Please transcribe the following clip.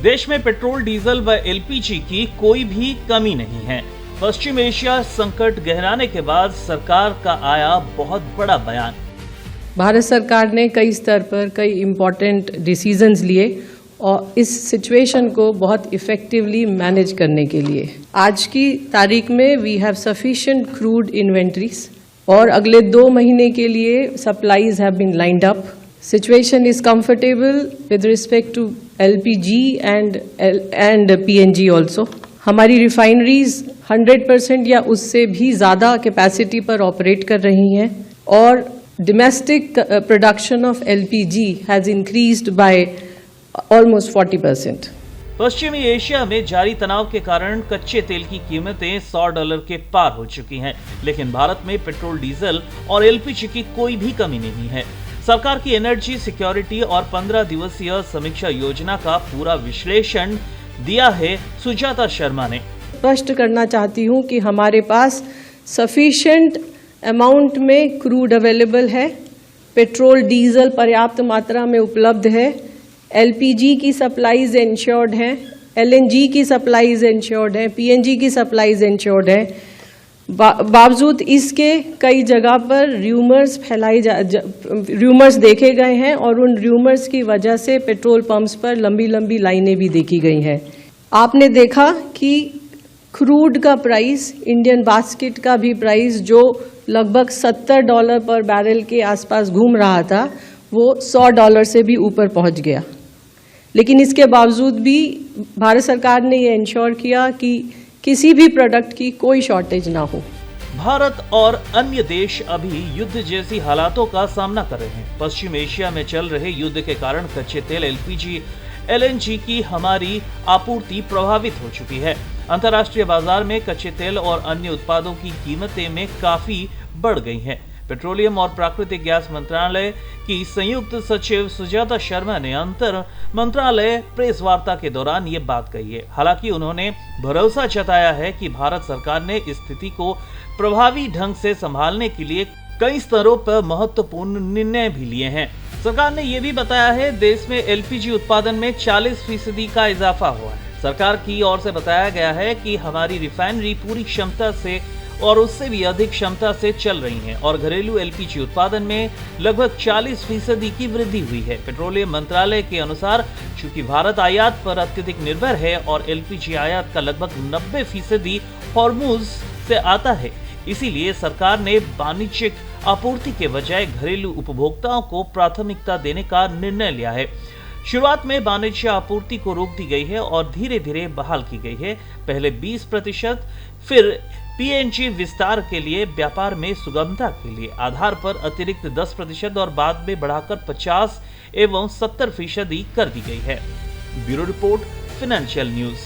देश में petrol, diesel व एलपीजी की कोई भी कमी नहीं है। पश्चिम एशिया संकट गहराने के बाद सरकार का आया बहुत बड़ा बयान। भारत सरकार ने कई स्तर पर कई इम्पोर्टेंट डिसीजंस लिए और इस सिचुएशन को बहुत इफेक्टिवली मैनेज करने के लिए आज की तारीख में we have sufficient crude inventories और अगले 2 महीने के लिए supplies have been lined up. Situation is comfortable with respect to LPG and PNG also. हमारी रिफाइनरीज 100% या उससे भी ज़्यादा कैपेसिटी पर ऑपरेट कर रही हैं और domestic production of LPG has increased by almost 40%. पश्चिमी एशिया में जारी तनाव के कारण कच्चे तेल की कीमतें $100 के पार हो चुकी हैं, लेकिन भारत में पेट्रोल, डीजल और एलपीजी की कोई भी कमी नहीं है। सरकार की एनर्जी सिक्योरिटी और 15 दिवसीय समीक्षा योजना का पूरा विश्लेषण दिया है सुजाता शर्मा ने। स्पष्ट करना चाहती हूं कि हमारे पास सफिशिएंट अमाउंट में क्रूड अवेलेबल है, पेट्रोल डीजल पर्याप्त मात्रा में उपलब्ध है, एलपीजी की सप्लाईज इंश्योर्ड हैं, एलएनजी की सप्लाईज इंश्योर्ड हैं, पीएनजी की सप्लाईज इंश्योर्ड हैं। बावजूद इसके कई जगह पर र्यूमर्स देखे गए हैं और उन र्यूमर्स की वजह से पेट्रोल पंप्स पर लंबी लंबी लाइनें भी देखी गई हैं। आपने देखा कि क्रूड का प्राइस, इंडियन बास्केट का भी प्राइस जो लगभग $70 पर बैरल के आसपास घूम रहा था, वो $100 से भी ऊपर पहुंच गया। लेकिन इसके बावजूद भी भारत सरकार ने ये इंश्योर किया कि किसी भी प्रोडक्ट की कोई शॉर्टेज ना हो। भारत और अन्य देश अभी युद्ध जैसी हालातों का सामना कर रहे हैं। पश्चिम एशिया में चल रहे युद्ध के कारण कच्चे तेल, एलपीजी, एलएनजी की हमारी आपूर्ति प्रभावित हो चुकी है। अंतर्राष्ट्रीय बाजार में कच्चे तेल और अन्य उत्पादों की कीमतें में काफी बढ़ गई हैं। पेट्रोलियम और प्राकृतिक गैस मंत्रालय की संयुक्त सचिव सुजाता शर्मा ने अंतर मंत्रालय प्रेस वार्ता के दौरान ये बात कही है। हालांकि उन्होंने भरोसा जताया है कि भारत सरकार ने स्थिति को प्रभावी ढंग से संभालने के लिए कई स्तरों पर महत्वपूर्ण निर्णय भी लिए हैं। सरकार ने यह भी बताया है देश में एलपीजी उत्पादन में 40% का इजाफा हुआ है। सरकार की ओर से बताया गया है कि हमारी रिफाइनरी पूरी क्षमता से और उससे भी अधिक क्षमता से चल रही हैं और घरेलू एलपीजी उत्पादन में लगभग 40% की वृद्धि हुई है। पेट्रोलियम मंत्रालय के अनुसार चूंकि भारत आयात पर अत्यधिक निर्भर है और एलपीजी आयात का लगभग 90% हॉर्मुज से आता है, इसीलिए सरकार ने वाणिज्यिक आपूर्ति के बजाय घरेलू उपभोक्ताओं को प्राथमिकता देने का निर्णय लिया है। शुरुआत में वाणिज्य आपूर्ति को रोक दी गई है और धीरे धीरे बहाल की गई है। पहले 20%, फिर पीएनजी विस्तार के लिए व्यापार में सुगमता के लिए आधार पर अतिरिक्त 10% और बाद में बढ़ाकर 50 एवं 70% कर दी गई है। Bureau report, financial news.